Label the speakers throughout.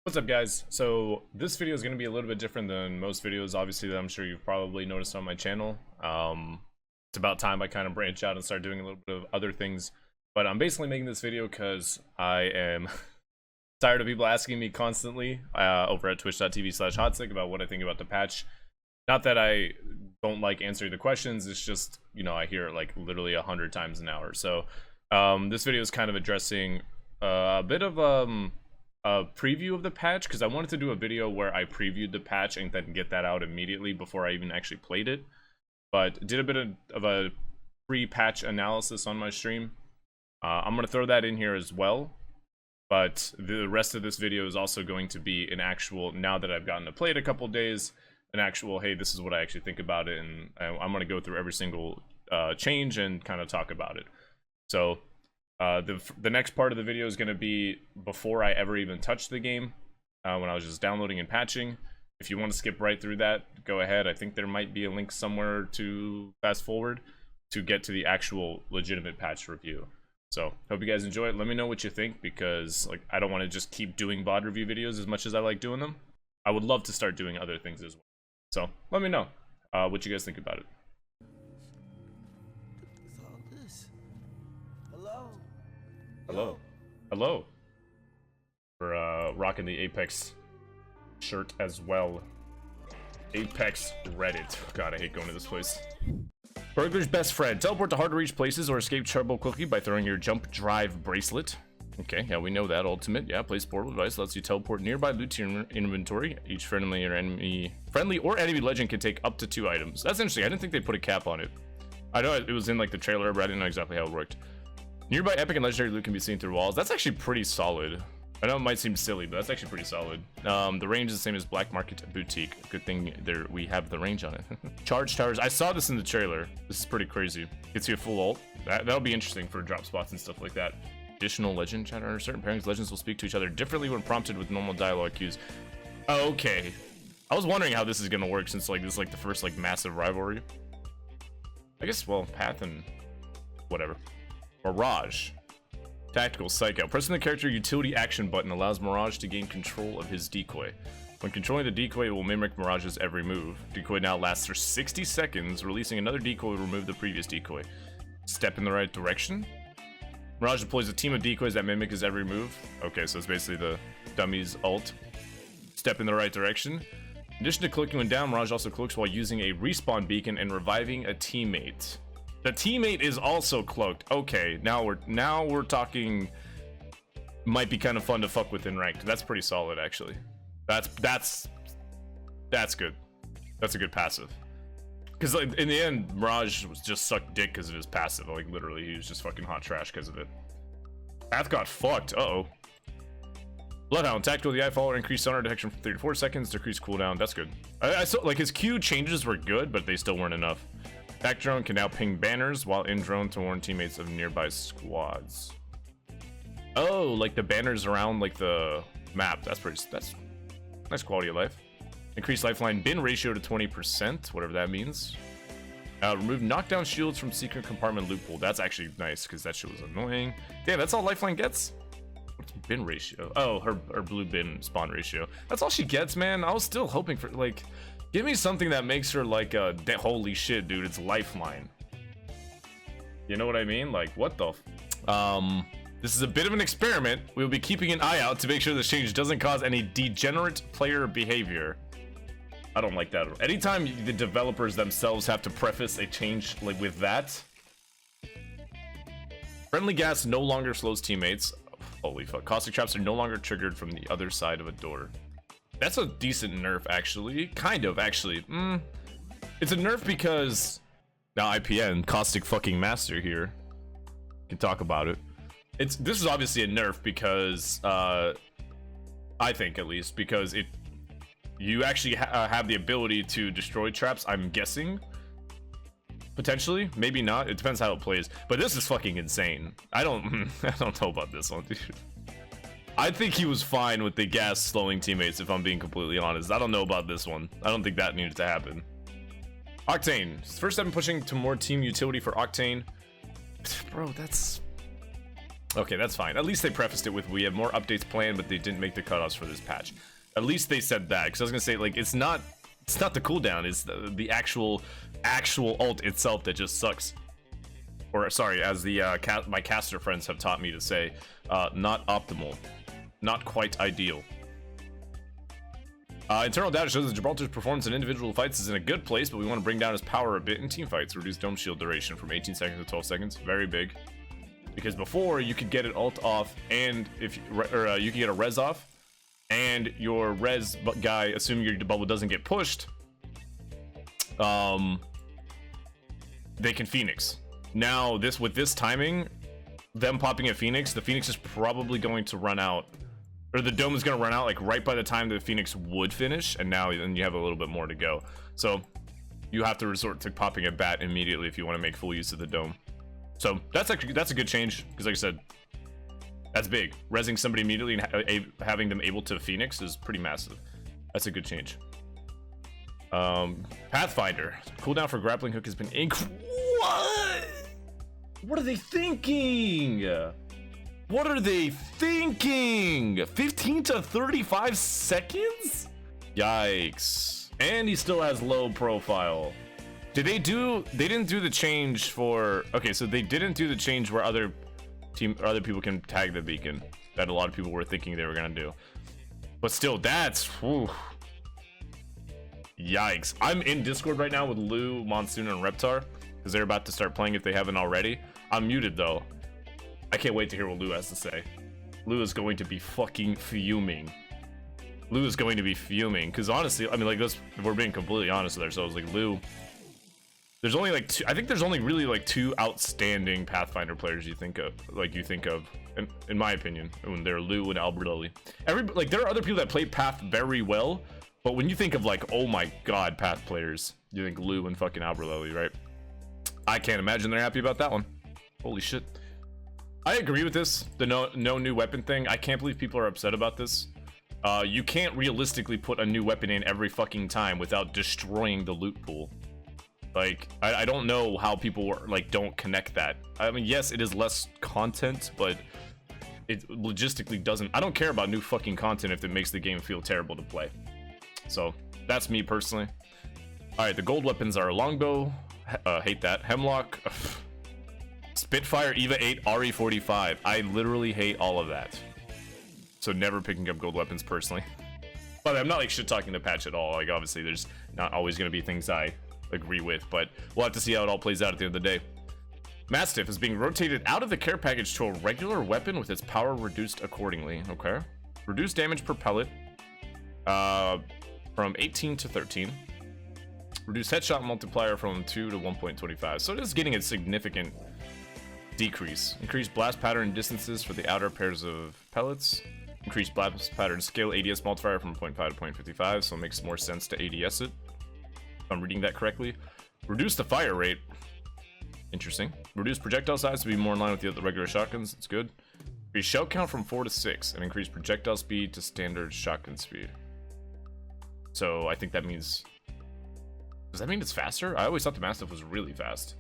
Speaker 1: What's up, guys? So this video is going to be a little bit different than most videos, obviously, that I'm sure you've probably noticed on my channel. It's about time I kind of branch out and start doing a little bit of other things, but I'm basically making this video because I am tired of people asking me constantly over at twitch.tv/hodsic about what I think about the patch. Not that I don't like answering the questions, it's just, you know, I hear it like literally 100 times an hour. So this video is kind of addressing a bit of a preview of the patch, because I wanted to do a video where I previewed the patch and then get that out immediately before I even actually played it, but did a bit of a pre-patch analysis on my stream. I'm going to throw that in here as well, but the rest of this video is also going to be an actual, now that I've gotten to play it a couple days, an actual, hey, this is what I actually think about it, and I'm going to go through every single change and kind of talk about it. So the next part of the video is going to be before I ever even touched the game, when I was just downloading and patching. If you want to skip right through that, go ahead. I think there might be a link somewhere to fast forward to get to the actual legitimate patch review. So hope you guys enjoy it. Let me know what you think, because like I don't want to just keep doing VOD review videos as much as I like doing them. I would love to start doing other things as well. So let me know what you guys think about it. Hello. Hello. We're rocking the Apex shirt as well. Apex Reddit. God, I hate going to this place. Burglar's best friend. Teleport to hard to reach places or escape trouble quickly by throwing your jump drive bracelet. Okay, yeah, we know that. Ultimate. Yeah, place portable device. Lets you teleport nearby loot to your inventory. Each friendly or enemy legend can take up to 2 items. That's interesting. I didn't think they put a cap on it. I know it was in like the trailer, but I didn't know exactly how it worked. Nearby epic and legendary loot can be seen through walls. That's actually pretty solid. I know it might seem silly, but that's actually pretty solid. The range is the same as Black Market Boutique. Good thing there we have the range on it. Charge towers. I saw this in the trailer. This is pretty crazy. Gets you a full ult. That'll be interesting for drop spots and stuff like that. Additional legend chatter. Under certain pairings, legends will speak to each other differently when prompted with normal dialogue cues. Oh, okay. I was wondering how this is gonna work, since like this is like the first like massive rivalry. I guess, well, Path and whatever. Mirage. Tactical Psycho. Pressing the character utility action button allows Mirage to gain control of his decoy. When controlling the decoy, it will mimic Mirage's every move. Decoy now lasts for 60 seconds. Releasing another decoy will remove the previous decoy. Step in the right direction. Mirage deploys a team of decoys that mimic his every move. Okay, so it's basically the dummy's ult. Step in the right direction. In addition to cloaking when down, Mirage also cloaks while using a respawn beacon and reviving a teammate. The teammate is also cloaked. Okay, now we're talking. Might be kind of fun to fuck with in ranked. That's pretty solid, actually. That's good. That's a good passive. Because like, in the end, Mirage was just sucked dick because of his passive. Like literally, he was just fucking hot trash because of it. Path got fucked. Uh-oh. Bloodhound. Tactical the eye follower. Increased sonar detection from 3 to 4 seconds. Decreased cooldown. That's good. I saw like his Q changes were good, but they still weren't enough. Back drone can now ping banners while in drone to warn teammates of nearby squads. Oh, like the banners around like the map. That's nice quality of life. Increase lifeline bin ratio to 20%, whatever that means. Remove knockdown shields from secret compartment loophole. That's actually nice because that shit was annoying. Damn, that's all lifeline gets? What's bin ratio? Oh, her blue bin spawn ratio. That's all she gets, man. I was still hoping for like, give me something that makes her like a holy shit, dude. It's lifeline. You know what I mean? Like, what the? This is a bit of an experiment. We'll be keeping an eye out to make sure this change doesn't cause any degenerate player behavior. I don't like that. Anytime the developers themselves have to preface a change like with that. Friendly gas no longer slows teammates. Holy fuck. Caustic traps are no longer triggered from the other side of a door. That's a decent nerf, actually. Kind of, actually. It's a nerf because now IPN, Caustic fucking Master here, can talk about it. This is obviously a nerf because I think at least because you actually have the ability to destroy traps. I'm guessing potentially, maybe not. It depends how it plays. But this is fucking insane. I don't know about this one, dude. I think he was fine with the gas slowing teammates, if I'm being completely honest. I don't know about this one. I don't think that needed to happen. Octane. First step in pushing to more team utility for Octane. Bro, that's... Okay, that's fine. At least they prefaced it with, we have more updates planned, but they didn't make the cutoffs for this patch. At least they said that, because I was gonna say, like, it's not the cooldown, it's the actual ult itself that just sucks. Or sorry, as the my caster friends have taught me to say, not optimal, not quite ideal. Internal data shows that Gibraltar's performance in individual fights is in a good place, but we want to bring down his power a bit in team fights. Reduce dome shield duration from 18 seconds to 12 seconds. Very big. Because before, you could get an ult off, and if you could get a res off, and your res guy, assuming your bubble doesn't get pushed, they can Phoenix. Now, with this timing, them popping a Phoenix, the Phoenix is probably going to run out, or the dome is going to run out like right by the time the Phoenix would finish, and now then you have a little bit more to go. So you have to resort to popping a bat immediately if you want to make full use of the dome. So that's a good change, because like I said, that's big. Rezzing somebody immediately and having them able to Phoenix is pretty massive. That's a good change. Pathfinder. Cooldown for grappling hook has been What? What are they thinking? What are they thinking? 15 to 35 seconds? Yikes. And he still has low profile. They didn't do the change for, okay, so they didn't do the change where other people can tag the beacon that a lot of people were thinking they were gonna do. But still, that's, whew. Yikes. I'm in Discord right now with Lou, Monsoon, and Reptar, because they're about to start playing if they haven't already. I'm muted though. I can't wait to hear what Lou has to say. Lou is going to be fucking fuming. Lou is going to be fuming, because honestly, I mean, like, if we're being completely honest with ourselves, like, Lou, there's only like two, I think there's only really like two outstanding Pathfinder players you think of, in my opinion, when they're Lou and Albertelli. Like, there are other people that play Path very well, but when you think of like, oh my god, Path players, you think Lou and fucking Albertelli, right? I can't imagine they're happy about that one. Holy shit. I agree with this, the no new weapon thing. I can't believe people are upset about this. You can't realistically put a new weapon in every fucking time without destroying the loot pool. Like, I don't know how people like don't connect that. I mean, yes, it is less content, but it logistically doesn't. I don't care about new fucking content if it makes the game feel terrible to play. So that's me personally. All right, the gold weapons are longbow, hate that, hemlock, Spitfire, Eva 8, RE45. I literally hate all of that. So never picking up gold weapons personally. But I'm not like shit talking the patch at all. Like, obviously there's not always gonna be things I agree with, but we'll have to see how it all plays out at the end of the day. Mastiff is being rotated out of the care package to a regular weapon with its power reduced accordingly. Okay. Reduced damage per pellet from 18 to 13. Reduced headshot multiplier from 2 to 1.25. So it is getting a significant decrease. Increased blast pattern distances for the outer pairs of pellets. Increased blast pattern scale ADS multiplier from 0.5 to 0.55, so it makes more sense to ADS it. If I'm reading that correctly. Reduce the fire rate. Interesting. Reduce projectile size to be more in line with the regular shotguns. It's good. Increase shell count from 4 to 6 and increase projectile speed to standard shotgun speed. So I think that means... Does that mean it's faster? I always thought the Mastiff was really fast.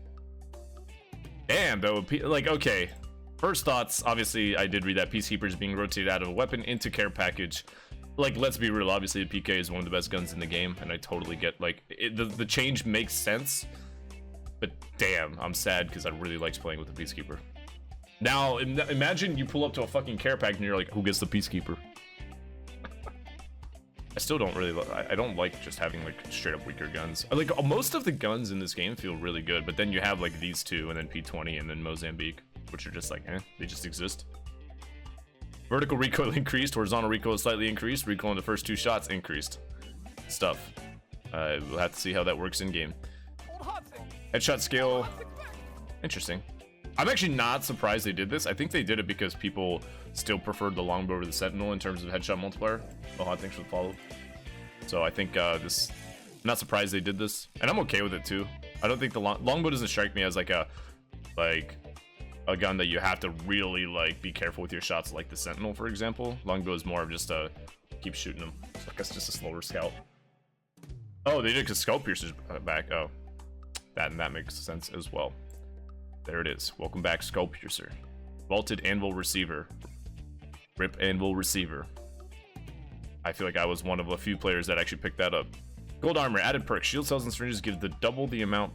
Speaker 1: Damn, though. Like, okay. First thoughts, obviously, I did read that Peacekeeper is being rotated out of a weapon into care package. Like, let's be real, obviously the PK is one of the best guns in the game, and I totally get, like, the change makes sense, but damn, I'm sad because I really liked playing with the Peacekeeper. Now, imagine you pull up to a fucking care pack and you're like, who gets the Peacekeeper? I still don't really, I don't like just having, like, straight up weaker guns. Like, most of the guns in this game feel really good, but then you have, like, these two, and then P20, and then Mozambique, which are just like, they just exist. Vertical recoil increased, horizontal recoil slightly increased, recoil in the first 2 shots increased. Stuff. We'll have to see how that works in game. Headshot scale. Interesting. I'm actually not surprised they did this. I think they did it because people still preferred the longbow to the sentinel in terms of headshot multiplier. Oh, thanks for the follow. So I think I'm not surprised they did this, and I'm okay with it too. I don't think the longbow doesn't strike me as like a gun that you have to really like be careful with your shots, like the sentinel, for example. Longbow is more of just a keep shooting them. So I guess just a slower scout. Oh, they did because Skullpiercer's back. Oh, that makes sense as well. There it is. Welcome back, Skullpiercer. Vaulted Anvil Receiver. Rip Anvil Receiver. I feel like I was one of a few players that actually picked that up. Gold Armor, added perk. Shield cells and syringes give the double the amount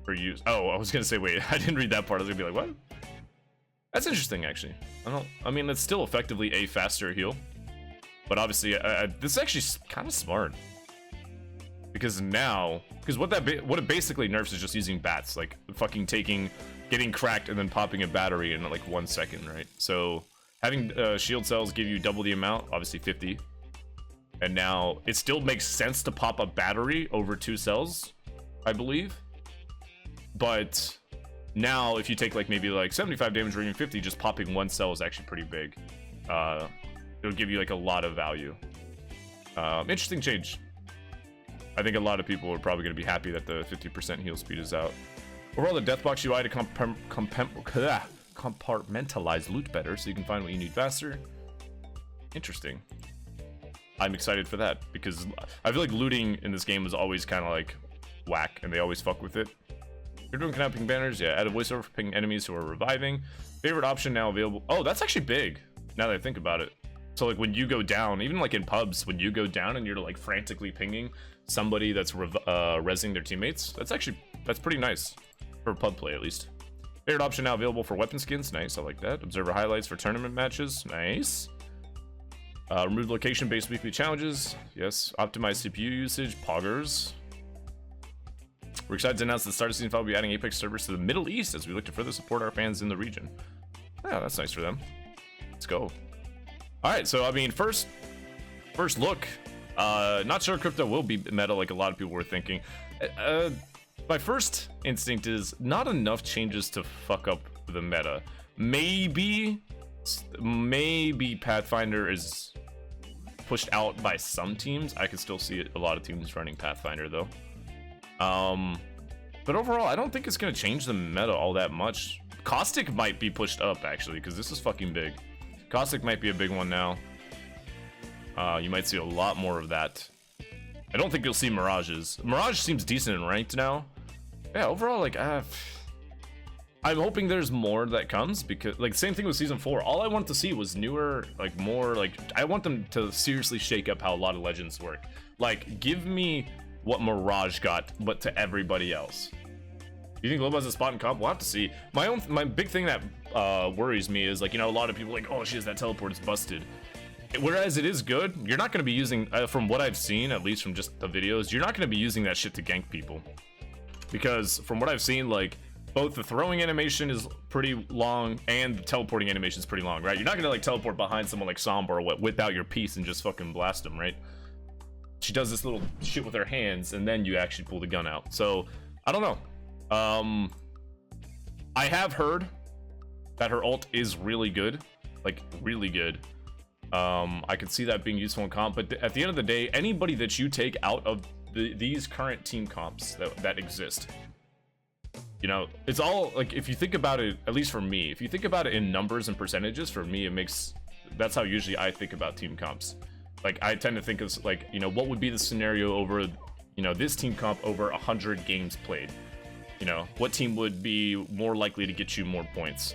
Speaker 1: per use. Oh, I was gonna say, wait, I didn't read that part. I was gonna be like, what? That's interesting, actually. I mean, it's still effectively a faster heal. But obviously, this is actually kind of smart. Because now, what it basically nerfs is just using bats. Like, fucking getting cracked and then popping a battery in like 1 second, right? So, having shield cells give you double the amount, obviously 50. And now, it still makes sense to pop a battery over 2 cells, I believe. But now, if you take like maybe like 75 damage or even 50, just popping 1 cell is actually pretty big. It'll give you like a lot of value. Interesting change. I think a lot of people are probably going to be happy that the 50% heal speed is out. Overall, the Deathbox UI to compartmentalize loot better so you can find what you need faster. Interesting. I'm excited for that because I feel like looting in this game is always kind of like whack and they always fuck with it. You're doing connecting banners, yeah. Add a voiceover for pinging enemies who are reviving. Favorite option now available. Oh, that's actually big. Now that I think about it. So like when you go down, even like in pubs, when you go down and you're like frantically pinging somebody that's rezzing their teammates, that's pretty nice for pub play at least. Favorite option now available for weapon skins. Nice, I like that. Observer highlights for tournament matches. Nice. Remove location-based weekly challenges. Yes. Optimize CPU usage. Poggers. We're excited to announce that the start of season 5 will be adding Apex servers to the Middle East as we look to further support our fans in the region. Yeah, that's nice for them. Let's go. Alright, so I mean, first look. Not sure crypto will be meta like a lot of people were thinking. My first instinct is not enough changes to fuck up the meta. Maybe Pathfinder is pushed out by some teams. I could still see a lot of teams running Pathfinder though. But overall, I don't think it's gonna change the meta all that much. Caustic might be pushed up actually, because this is fucking big. Caustic might be a big one now. You might see a lot more of that. I don't think you'll see Mirages. Mirage seems decent in ranked now. Yeah, overall, like, I'm hoping there's more that comes because, like, same thing with season 4. All I wanted to see was newer, like, more, like, I want them to seriously shake up how a lot of legends work. Like, give me what Mirage got, but to everybody else. You think Loba has a spot in comp? We'll have to see. My big thing that worries me is, like, you know, a lot of people are like, oh, she has that teleport, it's busted. Whereas it is good, you're not going to be using, from what I've seen, at least from just the videos, you're not going to be using that shit to gank people. Because from what I've seen, like, both the throwing animation is pretty long and the teleporting animation is pretty long, right? You're not going to, like, teleport behind someone like Sombra or what, whip out your piece and just fucking blast them, right? She does this little shit with her hands and then you actually pull the gun out. So, I don't know. I have heard that her ult is really good. Like, really good. I could see that being useful in comp, but at the end of the day, anybody that you take out of these current team comps that exist, you know, it's all, like, if you think about it, at least for me, if you think about it in numbers and percentages, for me, that's how usually I think about team comps. Like, I tend to think of, like, you know, what would be the scenario over, you know, this team comp over 100 games played? You know, what team would be more likely to get you more points?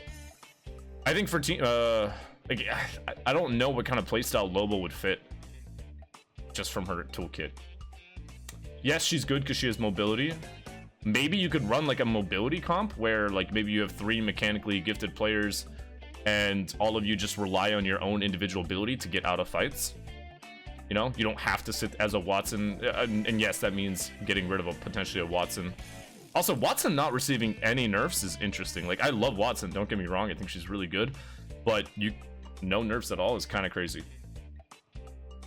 Speaker 1: I think for team, like, I don't know what kind of playstyle Loba would fit just from her toolkit. Yes, she's good because she has mobility. Maybe you could run like a mobility comp where, like, maybe you have 3 mechanically gifted players and all of you just rely on your own individual ability to get out of fights. You know, you don't have to sit as a Watson, and yes, that means getting rid of potentially a Watson. Also, Watson not receiving any nerfs is interesting. Like, I love Watson, don't get me wrong, I think she's really good, but no nerfs at all is kind of crazy.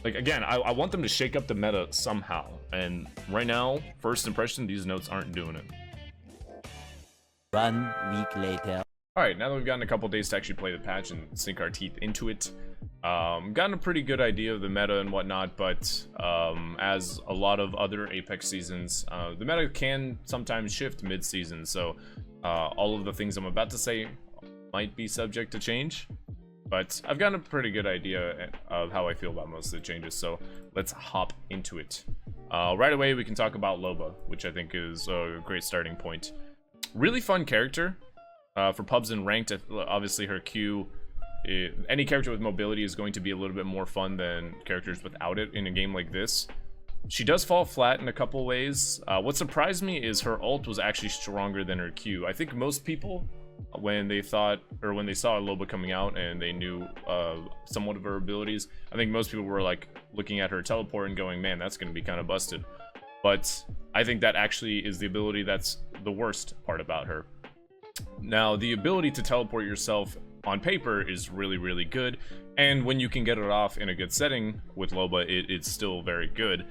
Speaker 1: Like, again, I want them to shake up the meta somehow, and right now, first impression, these notes aren't doing it.
Speaker 2: 1 week later.
Speaker 1: Alright, now that we've gotten a couple days to actually play the patch and sink our teeth into it, gotten a pretty good idea of the meta and whatnot, but as a lot of other Apex seasons, the meta can sometimes shift mid-season, so all of the things I'm about to say might be subject to change. But I've gotten a pretty good idea of how I feel about most of the changes, so let's hop into it. Right away, we can talk about Loba, which I think is a great starting point. Really fun character. For pubs and ranked, obviously her Q, any character with mobility is going to be a little bit more fun than characters without it in a game like this. She does fall flat in a couple ways. What surprised me is her ult was actually stronger than her Q. I think most people, when they saw Loba coming out and they knew somewhat of her abilities, I think most people were like looking at her teleport and going, man, that's going to be kind of busted. But I think that actually is the ability that's the worst part about her. Now, the ability to teleport yourself on paper is really, really good, and when you can get it off in a good setting with Loba, it's still very good.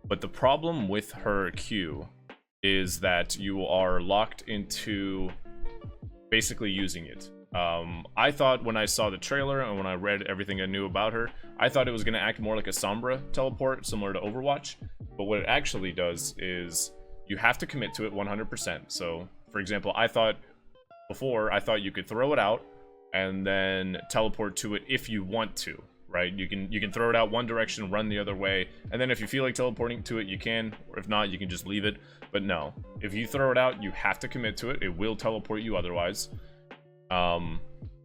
Speaker 1: But the problem with her Q is that you are locked into basically using it. I thought when I saw the trailer and when I read everything I knew about her, I thought it was going to act more like a Sombra teleport, similar to Overwatch. But what it actually does is you have to commit to it 100%. So, for example, I thought you could throw it out and then teleport to it if you want to, right? You can throw it out one direction, run the other way, and then if you feel like teleporting to it, you can, or if not, you can just leave it. But no, if you throw it out, you have to commit to it. It will teleport you otherwise. And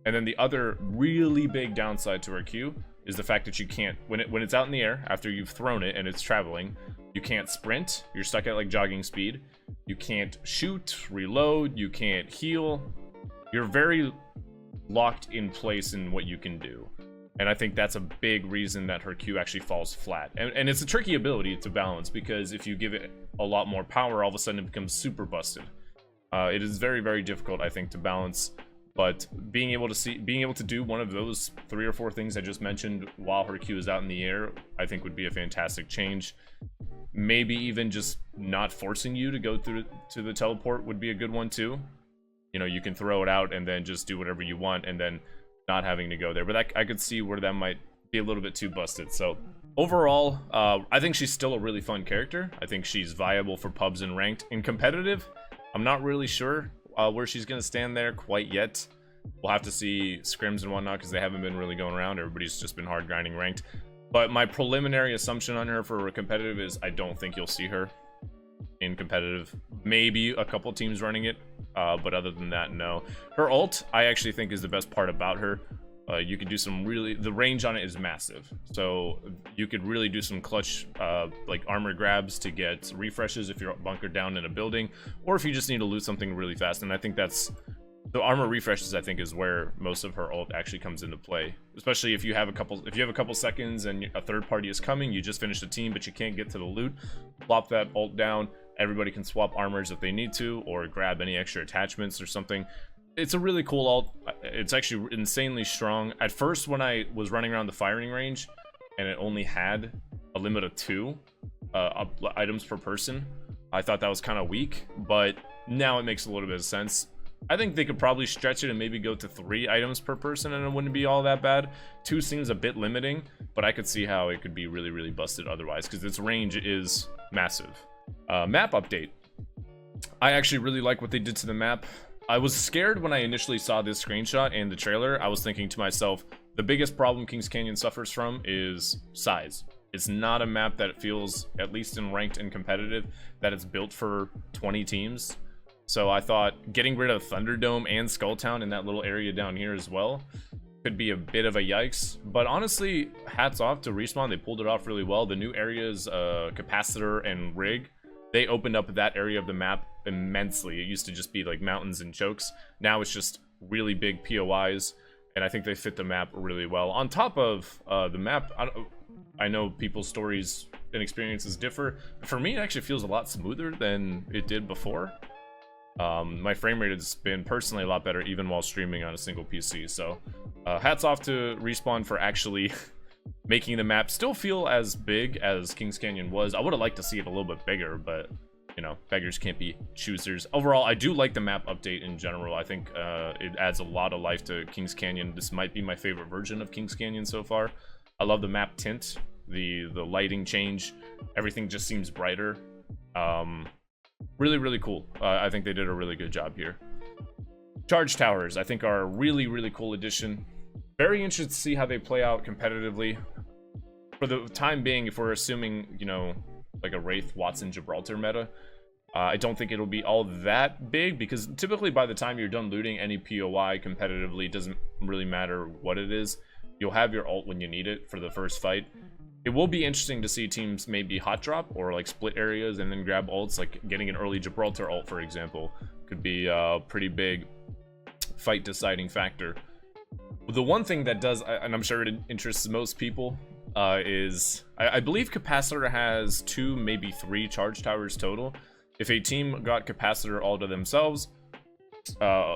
Speaker 1: then the other really big downside to her Q is the fact that you can't, when it's out in the air after you've thrown it and it's traveling, you can't sprint. You're stuck at like jogging speed. You can't shoot, reload, you can't heal. You're very locked in place in what you can do. And I think that's a big reason that her Q actually falls flat. And it's a tricky ability to balance, because if you give it a lot more power, all of a sudden it becomes super busted. It is very, very difficult, I think, to balance. But being able to do one of those 3 or 4 things I just mentioned while her Q is out in the air, I think would be a fantastic change. Maybe even just not forcing you to go through to the teleport would be a good one too. You know, you can throw it out and then just do whatever you want, and then not having to go there. But I could see where that might be a little bit too busted. So overall, I think she's still a really fun character. I think she's viable for pubs and ranked. In competitive, I'm not really sure where she's going to stand there quite yet. We'll have to see scrims and whatnot, because they haven't been really going around. Everybody's just been hard grinding ranked. But my preliminary assumption on her for competitive is I don't think you'll see her in competitive. Maybe a couple teams running it, but other than that, no. Her ult, I actually think, is the best part about her. You could do some really, the range on it is massive, so you could really do some clutch like armor grabs to get refreshes if you're bunkered down in a building, or if you just need to loot something really fast. And I think that's the armor refreshes, I think, is where most of her ult actually comes into play, especially if you have a couple seconds and a third party is coming. You just finished a team but you can't get to the loot, plop that ult down, everybody can swap armors if they need to, or grab any extra attachments or something. It's a really cool ult. It's actually insanely strong. At first, when I was running around the firing range and it only had a limit of 2 items per person, I thought that was kind of weak, but now it makes a little bit of sense. I think they could probably stretch it and maybe go to 3 items per person, and it wouldn't be all that bad. 2 seems a bit limiting, but I could see how it could be really, really busted otherwise, because its range is massive. Map update. I actually really like what they did to the map. I was scared when I initially saw this screenshot and the trailer. I was thinking to myself, the biggest problem Kings Canyon suffers from is size. It's not a map that feels, at least in ranked and competitive, that it's built for 20 teams. So I thought getting rid of Thunderdome and Skulltown in that little area down here as well could be a bit of a yikes. But honestly, hats off to Respawn. They pulled it off really well. The new areas, Capacitor and Rig, they opened up that area of the map immensely. It used to just be like mountains and chokes. Now it's just really big POIs, and I think they fit the map really well. On top of the map, I know people's stories and experiences differ. For me, it actually feels a lot smoother than it did before. My frame rate has been personally a lot better even while streaming on a single PC. So hats off to Respawn for actually making the map still feel as big as Kings Canyon was. I would have liked to see it a little bit bigger, but you know, beggars can't be choosers. Overall, I do like the map update in general. I think it adds a lot of life to Kings Canyon. This might be my favorite version of Kings Canyon so far. I love the map tint, the lighting change. Everything just seems brighter. Really, really cool. I think they did a really good job here. Charge towers, I think, are a really, really cool addition. Very interested to see how they play out competitively. For the time being, if we're assuming, you know, like a Wraith Watson Gibraltar meta, I don't think it'll be all that big, because typically by the time you're done looting any POI competitively, it doesn't really matter what it is. You'll have your ult when you need it for the first fight. It will be interesting to see teams maybe hot drop or like split areas and then grab ults, like getting an early Gibraltar ult, for example, could be a pretty big fight deciding factor. The one thing that does, and I'm sure it interests most people, is I believe Capacitor has 2, maybe 3 charge towers total. If a team got Capacitor all to themselves,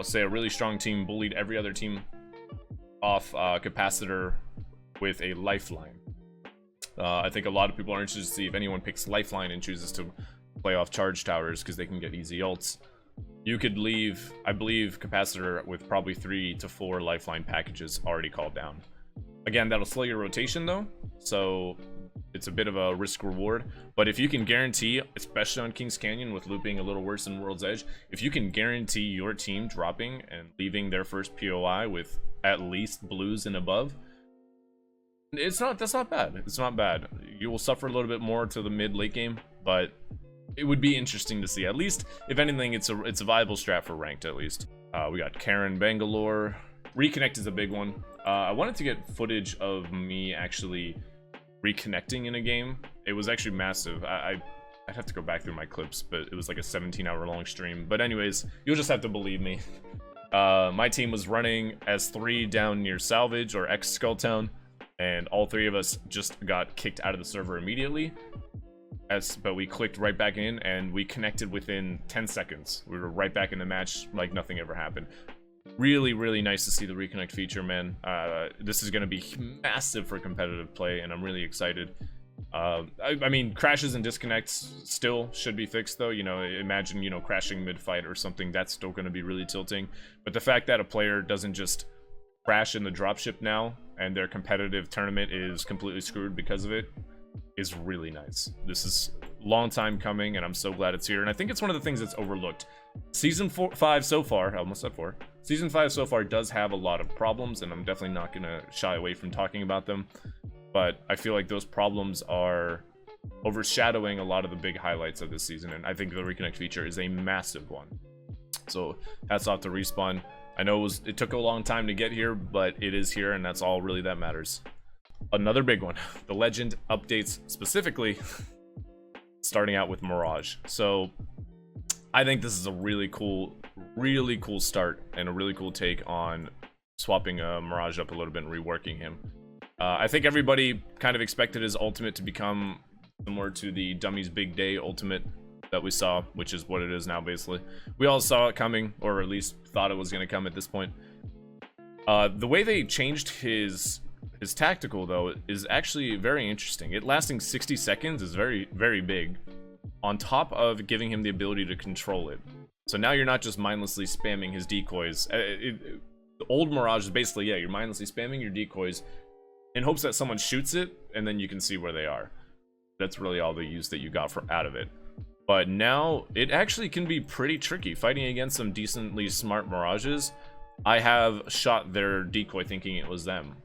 Speaker 1: say a really strong team bullied every other team off Capacitor with a Lifeline. I think a lot of people are interested to see if anyone picks Lifeline and chooses to play off charge towers because they can get easy ults. You could leave, I believe, Capacitor with probably 3 to 4 Lifeline packages already called down. Again, that'll slow your rotation though, so it's a bit of a risk reward. But if you can guarantee, especially on Kings Canyon with loot being a little worse than World's Edge, if you can guarantee your team dropping and leaving their first POI with at least blues and above, that's not bad. It's not bad. You will suffer a little bit more to the mid-late game, but it would be interesting to see. At least, if anything, it's a viable strat for ranked, at least. We got Karen Bangalore. Reconnect is a big one. I wanted to get footage of me actually reconnecting in a game. It was actually massive. I'd have to go back through my clips, but it was like a 17-hour long stream. But anyways, you'll just have to believe me. My team was running as 3 down near Salvage or X Skulltown, and all 3 of us just got kicked out of the server immediately. But we clicked right back in and we connected within 10 seconds. We were right back in the match like nothing ever happened. Really, really nice to see the Reconnect feature, man. This is going to be massive for competitive play, and I'm really excited. I mean, crashes and disconnects still should be fixed, though. You know, imagine, you know, crashing mid-fight or something. That's still going to be really tilting. But the fact that a player doesn't just crash in the dropship now, and their competitive tournament is completely screwed because of it, is really nice. This is a long time coming, and I'm so glad it's here. And I think it's one of the things that's overlooked. Season 5 so far, I almost said 4. Season 5 so far does have a lot of problems, and I'm definitely not going to shy away from talking about them. But I feel like those problems are overshadowing a lot of the big highlights of this season, and I think the Reconnect feature is a massive one. So hats off to Respawn. I know it took a long time to get here, but it is here, and that's all really that matters. Another big one, the Legend updates, specifically starting out with Mirage. So I think this is a really cool start and a really cool take on swapping Mirage up a little bit and reworking him. I think everybody kind of expected his ultimate to become similar to the Dummy's Big Day ultimate that we saw, which is what it is now, basically. We all saw it coming, or at least thought it was going to come at this point. The way they changed his tactical, though, is actually very interesting. It lasting 60 seconds is very, very big, on top of giving him the ability to control it. So now you're not just mindlessly spamming his decoys. The old Mirage is basically, yeah, you're mindlessly spamming your decoys in hopes that someone shoots it, and then you can see where they are. That's really all the use that you got out of it. But now, it actually can be pretty tricky. Fighting against some decently smart Mirages, I have shot their decoy thinking it was them.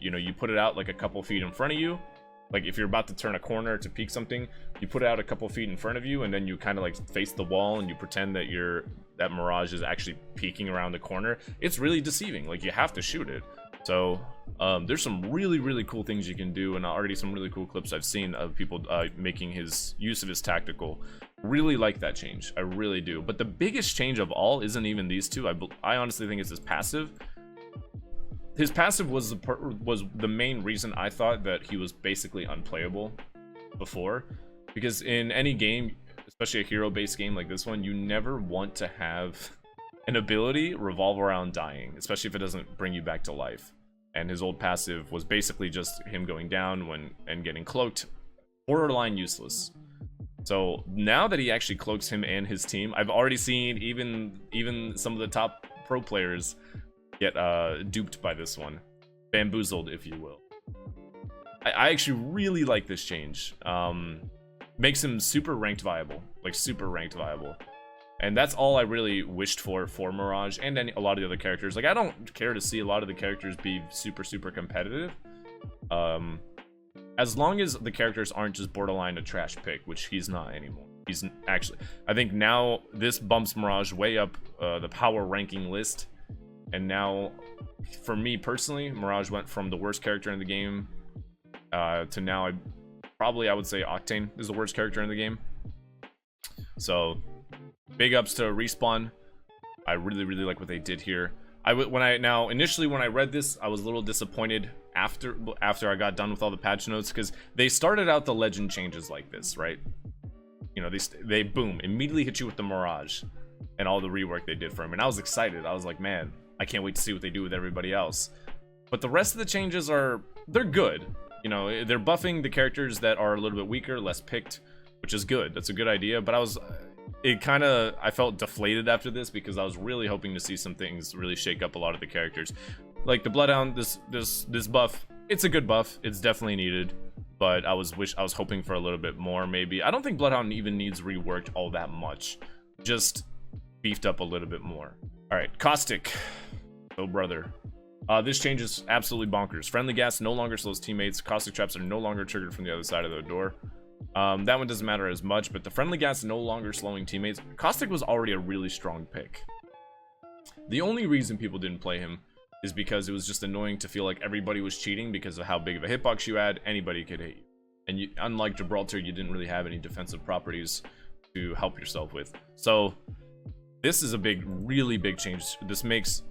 Speaker 1: You know, you put it out like a couple feet in front of you. Like if you're about to turn a corner to peek something, you put it out a couple feet in front of you, and then you kind of like face the wall and you pretend that that Mirage is actually peeking around the corner. It's really deceiving. Like, you have to shoot it. So there's some really, really cool things you can do, and already some really cool clips I've seen of people making his use of his tactical. Really like that change. I really do. But the biggest change of all isn't even these two. I honestly think it's his passive. His passive was the main reason I thought that he was basically unplayable before. Because in any game, especially a hero-based game like this one, you never want to have an ability revolve around dying, especially if it doesn't bring you back to life. And his old passive was basically just him going down and getting cloaked. Borderline useless. So now that he actually cloaks him and his team, I've already seen even some of the top pro players get duped by this one. Bamboozled, if you will. I actually really like this change. Makes him super ranked viable. Like, super ranked viable. And that's all I really wished for Mirage and a lot of the other characters. Like, I don't care to see a lot of the characters be super, super competitive. As long as the characters aren't just borderline a trash pick, which he's not anymore. He's actually, I think now this bumps Mirage way up the power ranking list. And now, for me personally, Mirage went from the worst character in the game to now I would say Octane is the worst character in the game. So big ups to Respawn. I really like what they did here. Initially when I read this, I was a little disappointed after I got done with all the patch notes, because they started out the legend changes like this, right? You know, they boom, immediately hit you with the Mirage and all the rework they did for him. And I was excited. I was like, man, I can't wait to see what they do with everybody else. But the rest of the changes they're good. You know, they're buffing the characters that are a little bit weaker, less picked, which is good. That's a good idea. But I felt deflated after this, because I was really hoping to see some things really shake up a lot of the characters. Like the Bloodhound, this buff, it's a good buff. It's definitely needed. But I was hoping for a little bit more, maybe. I don't think Bloodhound even needs reworked all that much. Just beefed up a little bit more. Alright, Caustic. Oh, brother. This change is absolutely bonkers. Friendly gas no longer slows teammates. Caustic traps are no longer triggered from the other side of the door. That one doesn't matter as much, but the friendly gas no longer slowing teammates. Caustic was already a really strong pick. The only reason people didn't play him is because it was just annoying to feel like everybody was cheating because of how big of a hitbox you had. Anybody could hit you. And unlike Gibraltar, you didn't really have any defensive properties to help yourself with. So this is a really big change. This makes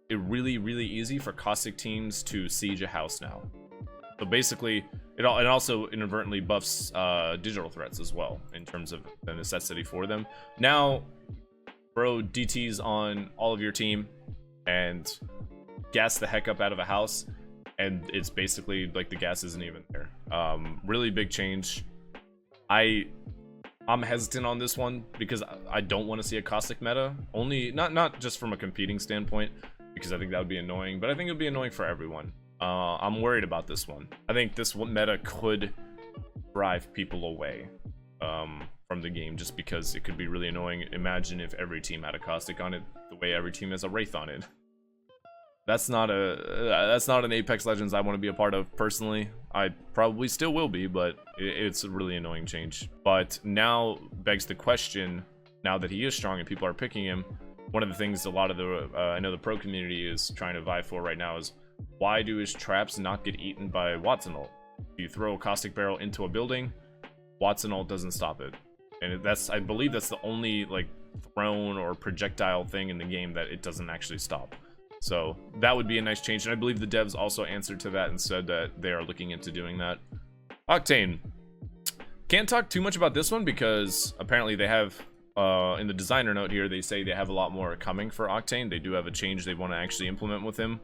Speaker 1: it really easy for Caustic teams to siege a house now. So basically, it also inadvertently buffs digital threats as well, in terms of the necessity for them. Now, throw DTs on all of your team and gas the heck up out of a house, and it's basically like the gas isn't even there. Really big change. I'm hesitant on this one because I don't want to see a Caustic meta. Only not just from a competing standpoint, because I think that would be annoying, but I think it would be annoying for everyone. I'm worried about this one. I think this meta could drive people away from the game, just because it could be really annoying. Imagine if every team had a Caustic on it, the way every team has a Wraith on it. That's not an Apex Legends I want to be a part of personally. I probably still will be, but it's a really annoying change. But now begs the question, now that he is strong and people are picking him, one of the things a lot of the I know the pro community is trying to vie for right now is, why do his traps not get eaten by Watson ult? If you throw a Caustic barrel into a building, Watson ult doesn't stop it. And I believe that's the only like thrown or projectile thing in the game that it doesn't actually stop. So that would be a nice change, and I believe the devs also answered to that and said that they are looking into doing that. Octane. Can't talk too much about this one because apparently they have, in the designer note here, they say they have a lot more coming for Octane. They do have a change they want to actually implement with him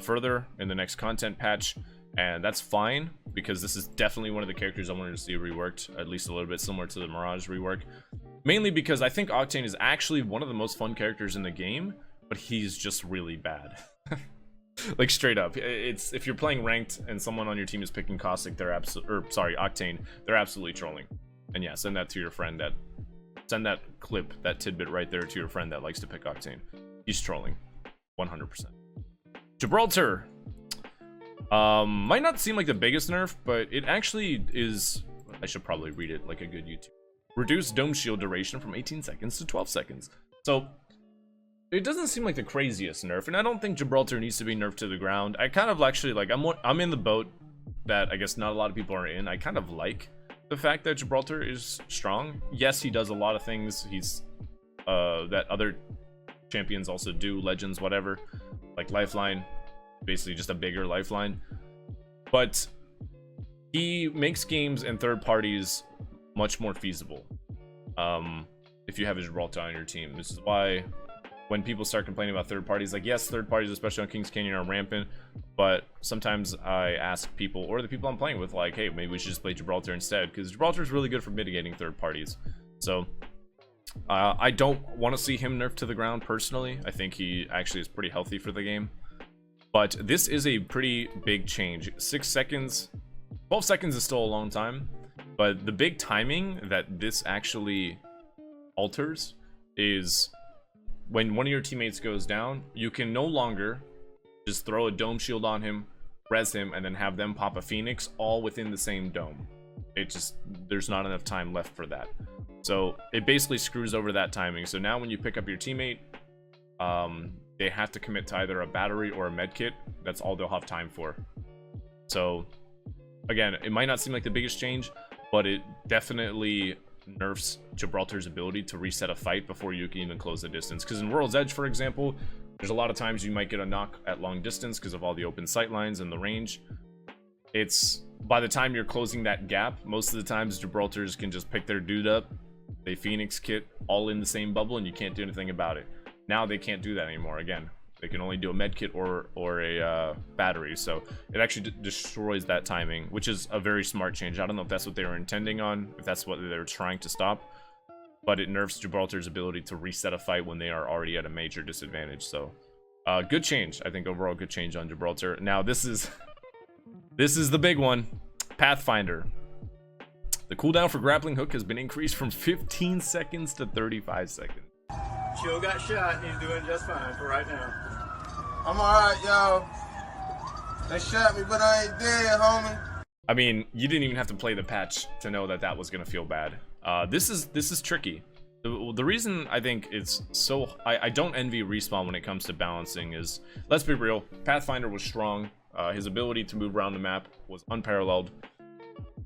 Speaker 1: further in the next content patch, and that's fine because this is definitely one of the characters I wanted to see reworked, at least a little bit similar to the Mirage rework. Mainly because I think Octane is actually one of the most fun characters in the game, but he's just really bad. Like straight up, it's if you're playing ranked and someone on your team is picking Caustic, Octane, they're absolutely trolling. And yeah, send that to your friend send that clip, that tidbit right there to your friend that likes to pick Octane. He's trolling, 100%. Gibraltar might not seem like the biggest nerf, but it actually is. I should probably read it like a good YouTube. Reduce dome shield duration from 18 seconds to 12 seconds. So it doesn't seem like the craziest nerf, and I don't think Gibraltar needs to be nerfed to the ground. I kind of actually like, I'm in the boat that I guess not a lot of people are in. I kind of like the fact that Gibraltar is strong. Yes, he does a lot of things that other champions also do, legends, whatever, like lifeline, basically just a bigger lifeline. But he makes games and third parties much more feasible if you have a Gibraltar on your team. This is why when people start complaining about third parties, like, yes, third parties, especially on Kings Canyon, are rampant, but sometimes I ask people, or the people I'm playing with, like, hey, maybe we should just play Gibraltar instead, because Gibraltar is really good for mitigating third parties. So I don't want to see him nerfed to the ground personally. I think he actually is pretty healthy for the game, but this is a pretty big change. 6 seconds, 12 seconds is still a long time, but the big timing that this actually alters is when one of your teammates goes down, you can no longer just throw a dome shield on him, res him, and then have them pop a Phoenix all within the same dome. There's not enough time left for that. So it basically screws over that timing. So now when you pick up your teammate, they have to commit to either a battery or a med kit. That's all they'll have time for. So again, it might not seem like the biggest change, but it definitely nerfs Gibraltar's ability to reset a fight before you can even close the distance. Because in World's Edge, for example, there's a lot of times you might get a knock at long distance because of all the open sight lines and the range. It's by the time you're closing that gap, most of the times Gibraltars can just pick their dude up, they Phoenix kit all in the same bubble, and you can't do anything about it. Now they can't do that anymore. Again, they can only do a med kit or a battery, so it actually destroys that timing, which is a very smart change. I don't know if that's what they were intending on, if that's what they were trying to stop, but it nerfs Gibraltar's ability to reset a fight when they are already at a major disadvantage. So good change. I think overall good change on Gibraltar. Now this is the big one. Pathfinder. The cooldown for grappling hook has been increased from 15 seconds to 35 seconds.
Speaker 2: Chill got shot and he's doing just fine for right now.
Speaker 3: I'm alright, y'all. They shot me, but I ain't dead, homie.
Speaker 1: I mean, you didn't even have to play the patch to know that that was gonna feel bad. This is tricky. The reason I think it's so... I don't envy Respawn when it comes to balancing is... Let's be real, Pathfinder was strong. His ability to move around the map was unparalleled.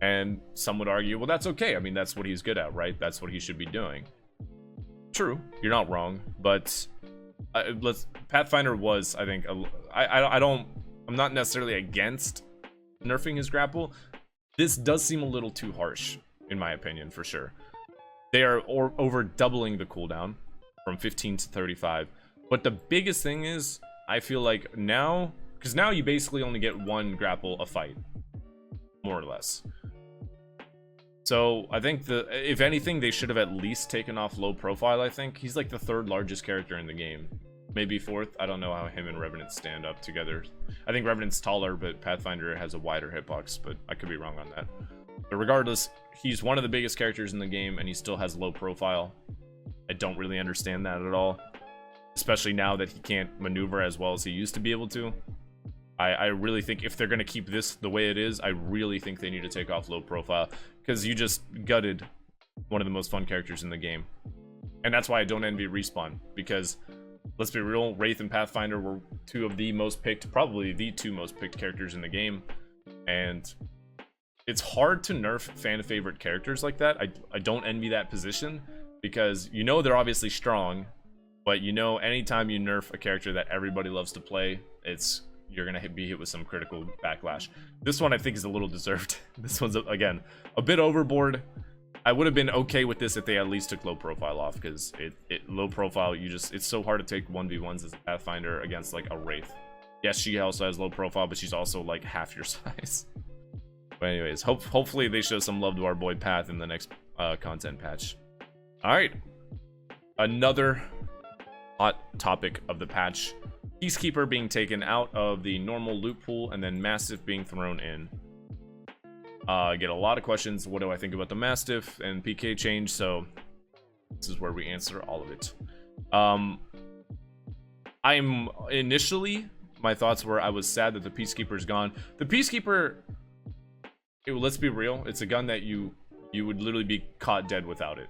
Speaker 1: And some would argue, well, that's okay. I mean, that's what he's good at, right? That's what he should be doing. True, you're not wrong, but Pathfinder was, I think, I'm not necessarily against nerfing his grapple. This does seem a little too harsh, in my opinion, for sure. They are over doubling the cooldown from 15 to 35. But the biggest thing is, I feel like now, because now you basically only get one grapple a fight, more or less. So I think if anything, they should have at least taken off low profile. I think he's like the third largest character in the game, maybe fourth. I don't know how him and Revenant stand up together. I think Revenant's taller, but Pathfinder has a wider hitbox, but I could be wrong on that. But regardless, he's one of the biggest characters in the game, and he still has low profile. I don't really understand that at all, especially now that he can't maneuver as well as he used to be able to. I really think if they're going to keep this the way it is, I really think they need to take off low profile, because you just gutted one of the most fun characters in the game. And that's why I don't envy Respawn, because let's be real, Wraith and Pathfinder were two of the most picked, probably the two most picked characters in the game. And it's hard to nerf fan favorite characters like that. I don't envy that position, because you know they're obviously strong, but you know anytime you nerf a character that everybody loves to play, you're gonna be hit with some critical backlash. This one I think is a little deserved. This one's again a bit overboard. I would have been okay with this if they at least took low profile off, because low profile, it's so hard to take 1v1s as a Pathfinder against like a Wraith. Yes, she also has low profile, but she's also like half your size. But anyways, hopefully they show some love to our boy Path in the next content patch. All right, another hot topic of the patch: Peacekeeper being taken out of the normal loot pool and then Mastiff being thrown in. I get a lot of questions. What do I think about the Mastiff and PK change? So this is where we answer all of it. I'm initially, my thoughts were I was sad that the Peacekeeper's gone. The Peacekeeper, let's be real, it's a gun that you would literally be caught dead without it.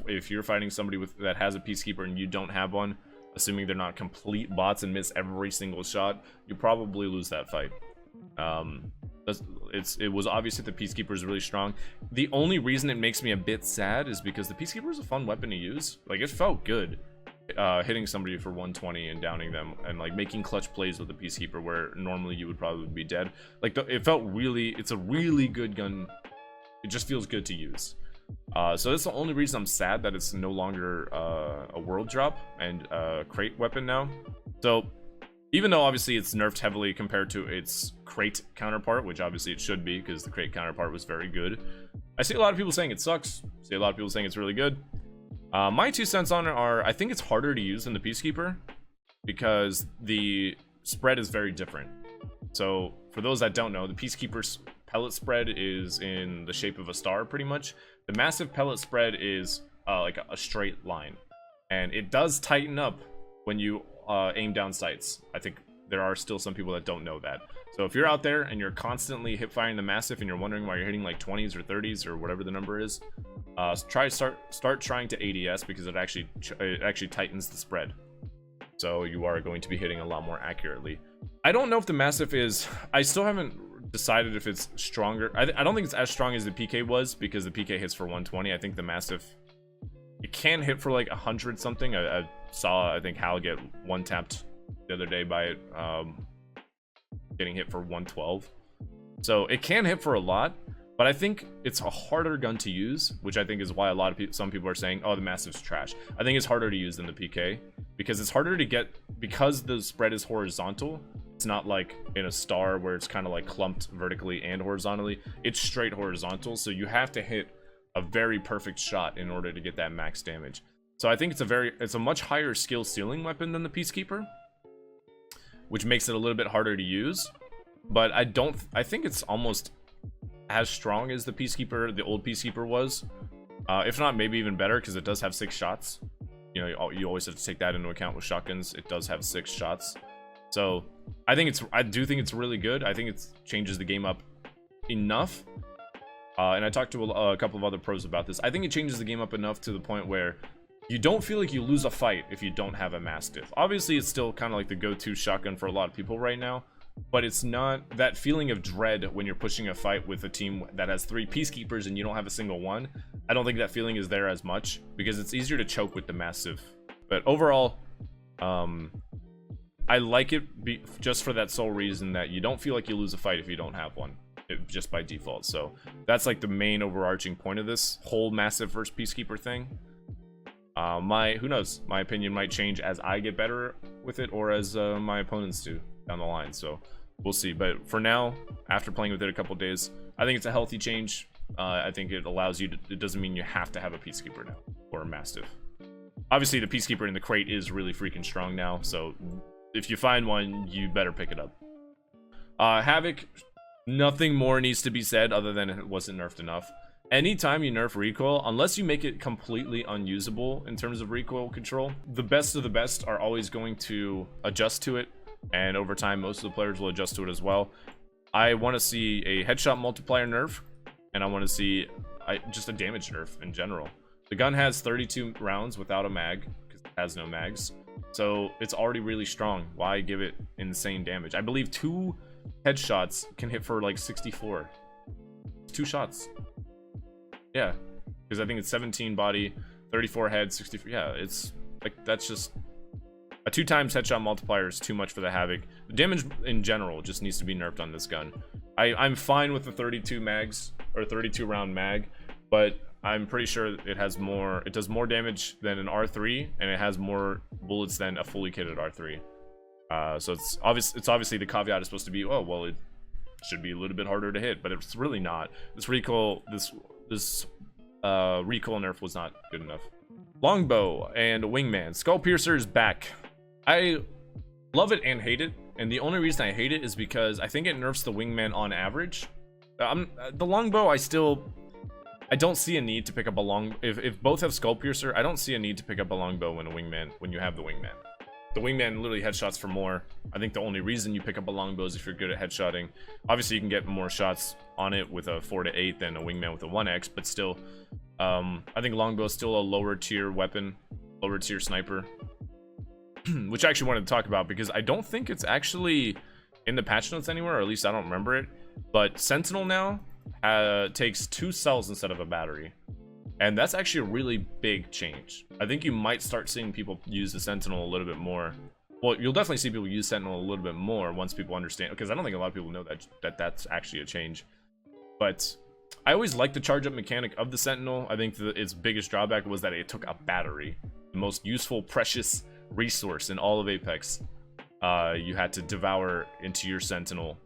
Speaker 1: If you're fighting somebody that has a Peacekeeper and you don't have one, assuming they're not complete bots and miss every single shot, you probably lose that fight. It was obvious that the Peacekeeper is really strong. The only reason it makes me a bit sad is because the Peacekeeper is a fun weapon to use. Like, it felt good hitting somebody for 120 and downing them, and like making clutch plays with the Peacekeeper where normally you would probably be dead. Like, it's a really good gun. It just feels good to use. So that's the only reason I'm sad that it's no longer a world drop and a crate weapon now. So even though obviously it's nerfed heavily compared to its crate counterpart, which obviously it should be because the crate counterpart was very good, I see a lot of people saying it sucks. I see a lot of people saying it's really good. My 2 cents on it are, I think it's harder to use than the Peacekeeper because the spread is very different. So for those that don't know, the Peacekeeper's pellet spread is in the shape of a star pretty much. The massive pellet spread is like a straight line, and it does tighten up when you aim down sights. I think there are still some people that don't know that. So if you're out there and you're constantly hip firing the Mastiff and you're wondering why you're hitting like 20s or 30s or whatever the number is, start trying to ADS, because it actually tightens the spread. So you are going to be hitting a lot more accurately. I don't know if the Mastiff is... I still haven't decided if it's stronger. I don't think it's as strong as the PK was, because the PK hits for 120. I think the Mastiff, it can hit for like 100 something. I saw, I think, Hal get one tapped the other day by it getting hit for 112. So it can hit for a lot, but I think it's a harder gun to use, which I think is why some people are saying, oh, the Mastiff's trash. I think it's harder to use than the PK, because it's harder to get, because the spread is horizontal. It's not like in a star where it's kind of like clumped vertically and horizontally. It's straight horizontal, so you have to hit a very perfect shot in order to get that max damage. So I think it's a much higher skill ceiling weapon than the Peacekeeper, which makes it a little bit harder to use. But I think it's almost as strong as the Peacekeeper, the old Peacekeeper was. If not, maybe even better, because it does have 6 shots. You know, you always have to take that into account with shotguns. It does have 6 shots. So I do think it's really good. I think it changes the game up enough. And I talked to a couple of other pros about this. I think it changes the game up enough to the point where you don't feel like you lose a fight if you don't have a Mastiff. Obviously, it's still kind of like the go-to shotgun for a lot of people right now, but it's not that feeling of dread when you're pushing a fight with a team that has 3 Peacekeepers and you don't have a single one. I don't think that feeling is there as much, because it's easier to choke with the Mastiff. But overall, I like it just for that sole reason that you don't feel like you lose a fight if you don't have one, just by default. So that's like the main overarching point of this whole Mastiff versus Peacekeeper thing. Who knows, my opinion might change as I get better with it, or as my opponents do down the line. So we'll see. But for now, after playing with it a couple days, I think it's a healthy change. I think it allows you to, it doesn't mean you have to have a Peacekeeper now or a Mastiff. Obviously the Peacekeeper in the crate is really freaking strong now, so if you find one, you better pick it up. Havoc, nothing more needs to be said other than it wasn't nerfed enough. Anytime you nerf recoil, unless you make it completely unusable in terms of recoil control, the best of the best are always going to adjust to it, and over time most of the players will adjust to it as well. I want to see a headshot multiplier nerf, and I want to see just a damage nerf in general. The gun has 32 rounds without a mag, because it has no mags, so it's already really strong. Why give it insane damage? I believe 2 headshots can hit for like 64. 2 shots. Yeah, because I think it's 17 body, 34 head, 64. Yeah, it's like, that's just a 2 times headshot multiplier is too much for the Havoc. The damage in general just needs to be nerfed on this gun. I'm fine with the 32 mags or 32 round mag, but I'm pretty sure it has more. It does more damage than an R3, and it has more bullets than a fully kitted R3. So it's obviously the caveat is supposed to be, oh well, it should be a little bit harder to hit, but it's really not. This recoil nerf was not good enough. Longbow and Wingman. Skullpiercer is back. I love it and hate it, and the only reason I hate it is because I think it nerfs the Wingman on average. The Longbow, I don't see a need to pick up a long. If both have Skullpiercer, I don't see a need to pick up a Longbow when you have the Wingman. The Wingman literally headshots for more. I think the only reason you pick up a Longbow is if you're good at headshotting. Obviously, you can get more shots on it with a 4 to 8 than a Wingman with a 1x, but still, I think Longbow is still a lower tier weapon, lower tier sniper, which I actually wanted to talk about because I don't think it's actually in the patch notes anywhere, or at least I don't remember it. But Sentinel now takes 2 cells instead of a battery, and that's actually a really big change. I think you might start seeing people use the Sentinel a little bit more. Well, you'll definitely see people use Sentinel a little bit more once people understand, because I don't think a lot of people know that's actually a change. But I always liked the charge up mechanic of the Sentinel. I think its biggest drawback was that it took a battery, the most useful, precious resource in all of Apex. You had to devour into your Sentinel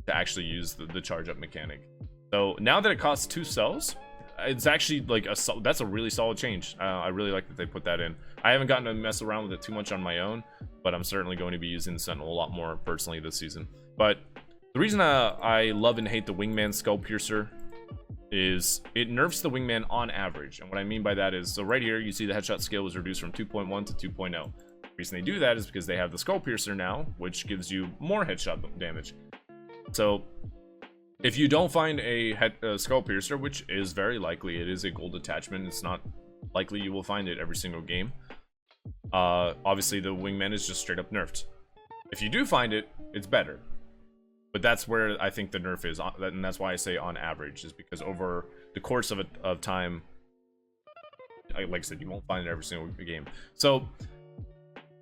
Speaker 1: to actually use the charge up mechanic. So now that it costs 2 cells, it's actually like that's a really solid change. I really like that they put that in. I haven't gotten to mess around with it too much on my own, but I'm certainly going to be using the Sentinel a lot more personally this season. But the reason I love and hate the Wingman Skullpiercer is it nerfs the Wingman on average. And what I mean by that is, so right here you see the headshot skill was reduced from 2.1 to 2.0. The reason they do that is because they have the Skullpiercer now, which gives you more headshot damage. So if you don't find a Skullpiercer, which is very likely, it is a gold attachment, it's not likely you will find it every single game. Obviously the wingman is just straight up nerfed. If you do find it, it's better. But that's where I think the nerf is, and that's why I say on average, is because over the course of time, like I said, you won't find it every single game. So,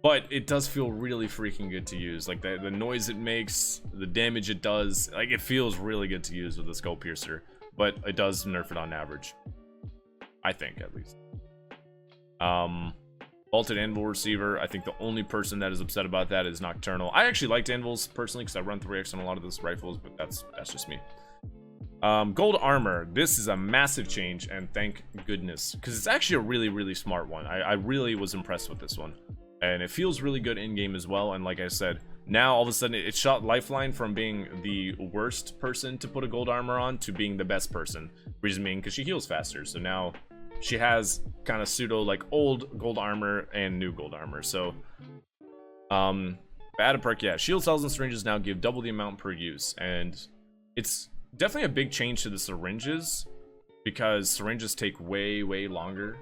Speaker 1: but it does feel really freaking good to use. Like the noise it makes, the damage it does, like it feels really good to use with the Skullpiercer. But it does nerf it on average, I think, at least. Vaulted Anvil Receiver, I think the only person that is upset about that is Nocturnal. I actually liked Anvils personally because I run 3x on a lot of those rifles, but that's just me. Gold Armor, this is a massive change, and thank goodness, because it's actually a really, really smart one. I really was impressed with this one, and it feels really good in-game as well. And like I said, now all of a sudden it shot Lifeline from being the worst person to put a gold armor on to being the best person. Reason being because she heals faster, so now she has kind of pseudo like old gold armor and new gold armor. So added perk, yeah, shield cells and syringes now give double the amount per use, and it's definitely a big change to the syringes because syringes take way longer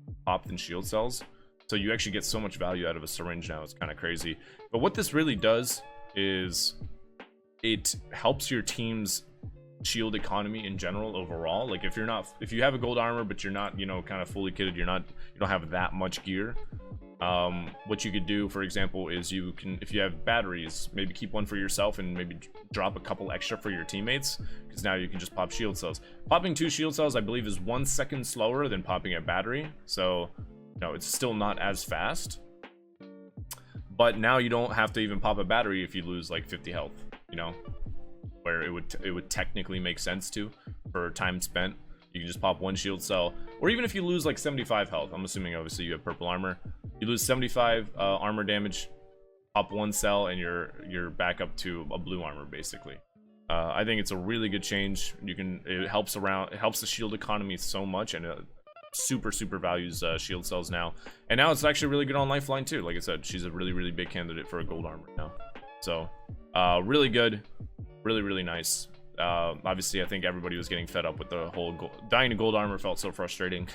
Speaker 1: to pop than shield cells, so you actually get so much value out of a syringe now. It's kind of crazy. But what this really does is it helps your team's shield economy in general overall. Like if you have a gold armor but you're not, you know, kind of fully kitted, you don't have that much gear, what you could do, for example, is you can, if you have batteries, maybe keep one for yourself and maybe drop a couple extra for your teammates, because now you can just pop shield cells. Popping 2 shield cells, I believe, is 1 second slower than popping a battery, so no, it's still not as fast, but now you don't have to even pop a battery if you lose like 50 health, you know, where it would technically make sense to for time spent. You can just pop 1 shield cell, or even if you lose like 75 health, I'm assuming obviously you have purple armor, you lose 75 armor damage, pop 1 cell, and you're back up to a blue armor basically. I think it's a really good change. It helps the shield economy so much, and it super values shield cells now. And now it's actually really good on Lifeline too. Like I said, she's a really big candidate for a gold armor now. So really good, really nice. Obviously I think everybody was getting fed up with the whole dying to gold armor. Felt so frustrating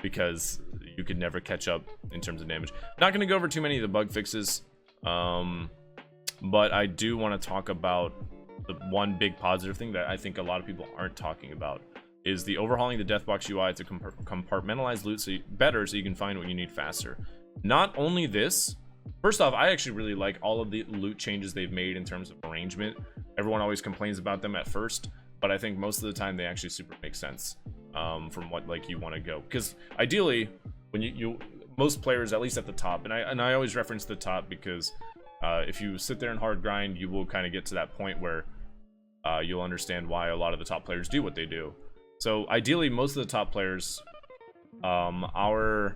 Speaker 1: because you could never catch up in terms of damage. Not going to go over too many of the bug fixes, but I do want to talk about the one big positive thing that I think a lot of people aren't talking about, is the overhauling the Deathbox UI to compartmentalize loot better so you can find what you need faster. Not only this, first off, I actually really like all of the loot changes they've made in terms of arrangement. Everyone always complains about them at first, but I think most of the time they actually super make sense from what like you want to go. Because ideally, when most players, at least at the top, and I always reference the top because if you sit there and hard grind, you will kind of get to that point where you'll understand why a lot of the top players do what they do. So ideally, most of the top players, our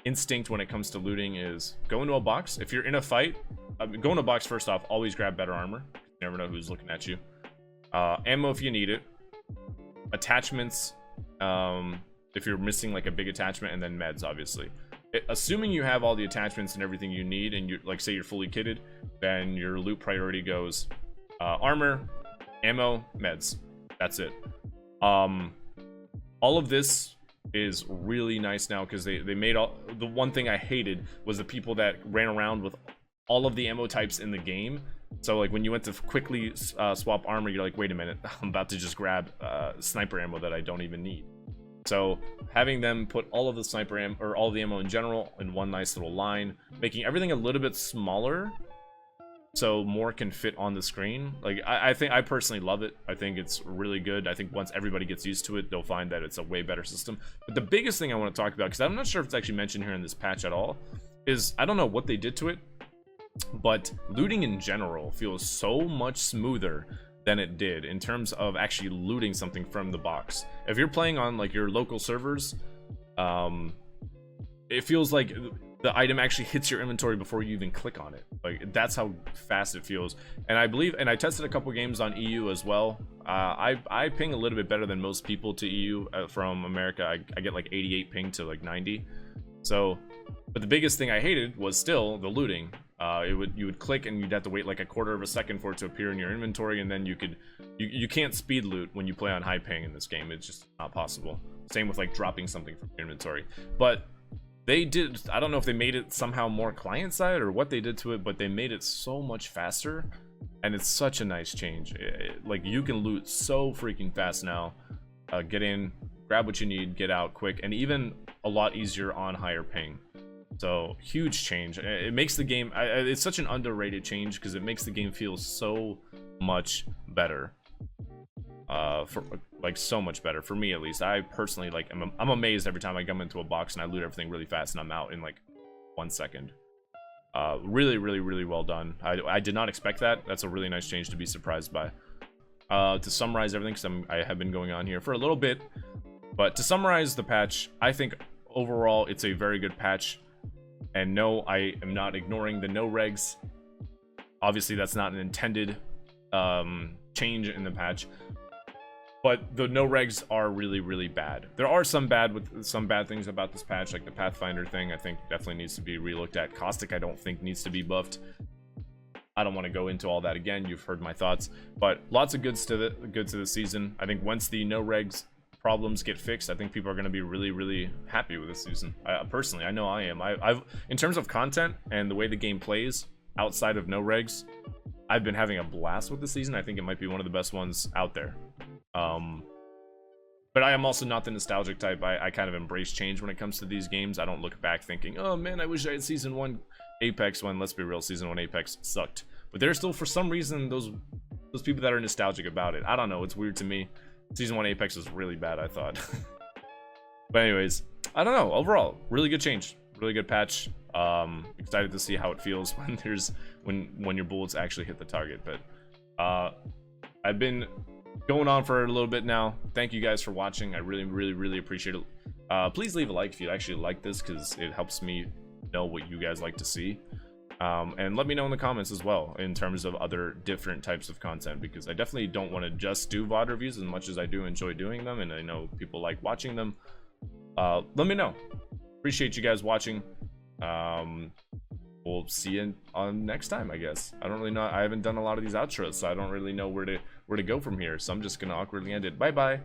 Speaker 1: instinct when it comes to looting is go into a box. If you're in a fight, go in a box first off, always grab better armor. You never know who's looking at you. Ammo if you need it. Attachments, if you're missing like a big attachment, and then meds, obviously. Assuming you have all the attachments and everything you need, and you like say you're fully kitted, then your loot priority goes armor, ammo, meds. That's it. All of this is really nice now because they made all the one thing I hated was the people that ran around with all of the ammo types in the game. So like when you went to quickly swap armor, you're like, wait a minute, I'm about to just grab sniper ammo that I don't even need. So having them put all of the sniper ammo, or all the ammo in general, in one nice little line, making everything a little bit smaller so more can fit on the screen. Like I think I personally love it. I think it's really good. I think once everybody gets used to it, they'll find that it's a way better system. But the biggest thing I want to talk about, because I'm not sure if it's actually mentioned here in this patch at all, is I don't know what they did to it, but looting in general feels so much smoother than it did in terms of actually looting something from the box. If you're playing on like your local servers, it feels like the item actually hits your inventory before you even click on it. Like that's how fast it feels. And I believe, and I tested a couple games on EU as well. I ping a little bit better than most people to EU from America. I get like 88 ping to like 90. So, but the biggest thing I hated was still the looting. You would click and you'd have to wait like a quarter of a second for it to appear in your inventory, and then you can't speed loot when you play on high ping in this game. It's just not possible. Same with like dropping something from your inventory. But they did, I don't know if they made it somehow more client side or what they did to it, but they made it so much faster, and it's such a nice change. Like you can loot so freaking fast now. Get in, grab what you need, get out quick, and even a lot easier on higher ping. So huge change. It makes the game, it's such an underrated change because it makes the game feel so much better. For like so much better for me, at least. I personally like I'm amazed every time I come into a box and I loot everything really fast and I'm out in like 1 second. Really well done. I did not expect that. That's a really nice change to be surprised by. To summarize everything, because I have been going on here for a little bit, but to summarize the patch, I think overall it's a very good patch. And no, I am not ignoring the no regs. Obviously that's not an intended change in the patch, but the no regs are really bad. There are some bad things about this patch, like the Pathfinder thing. I think definitely needs to be relooked at. Caustic I don't think needs to be buffed. I don't want to go into all that again. You've heard my thoughts, but lots of goods to the season. I think once the no regs problems get fixed, I think people are going to be really happy with this season. Personally, I know I am. I've in terms of content and the way the game plays outside of no regs, I've been having a blast with the season. I think it might be one of the best ones out there. But I am also not the nostalgic type. I kind of embrace change when it comes to these games. I don't look back thinking, oh man, I wish I had season 1 Apex when, let's be real, season 1 Apex sucked. But there's still, for some reason, those people that are nostalgic about it. I don't know, it's weird to me. Season 1 Apex was really bad, I thought. But anyways, I don't know. Overall, really good change, really good patch. Excited to see how it feels when your bullets actually hit the target. But I've been going on for a little bit now. Thank you guys for watching. I really appreciate it. Please leave a like if you actually like this, because it helps me know what you guys like to see. And let me know in the comments as well in terms of other different types of content, because I definitely don't want to just do VOD reviews as much as I do enjoy doing them, and I know people like watching them. Let me know. Appreciate you guys watching. We'll see you on next time, I guess. I don't really know. I haven't done a lot of these outros, so I don't really know where to go from here, so I'm just gonna awkwardly end it. Bye bye.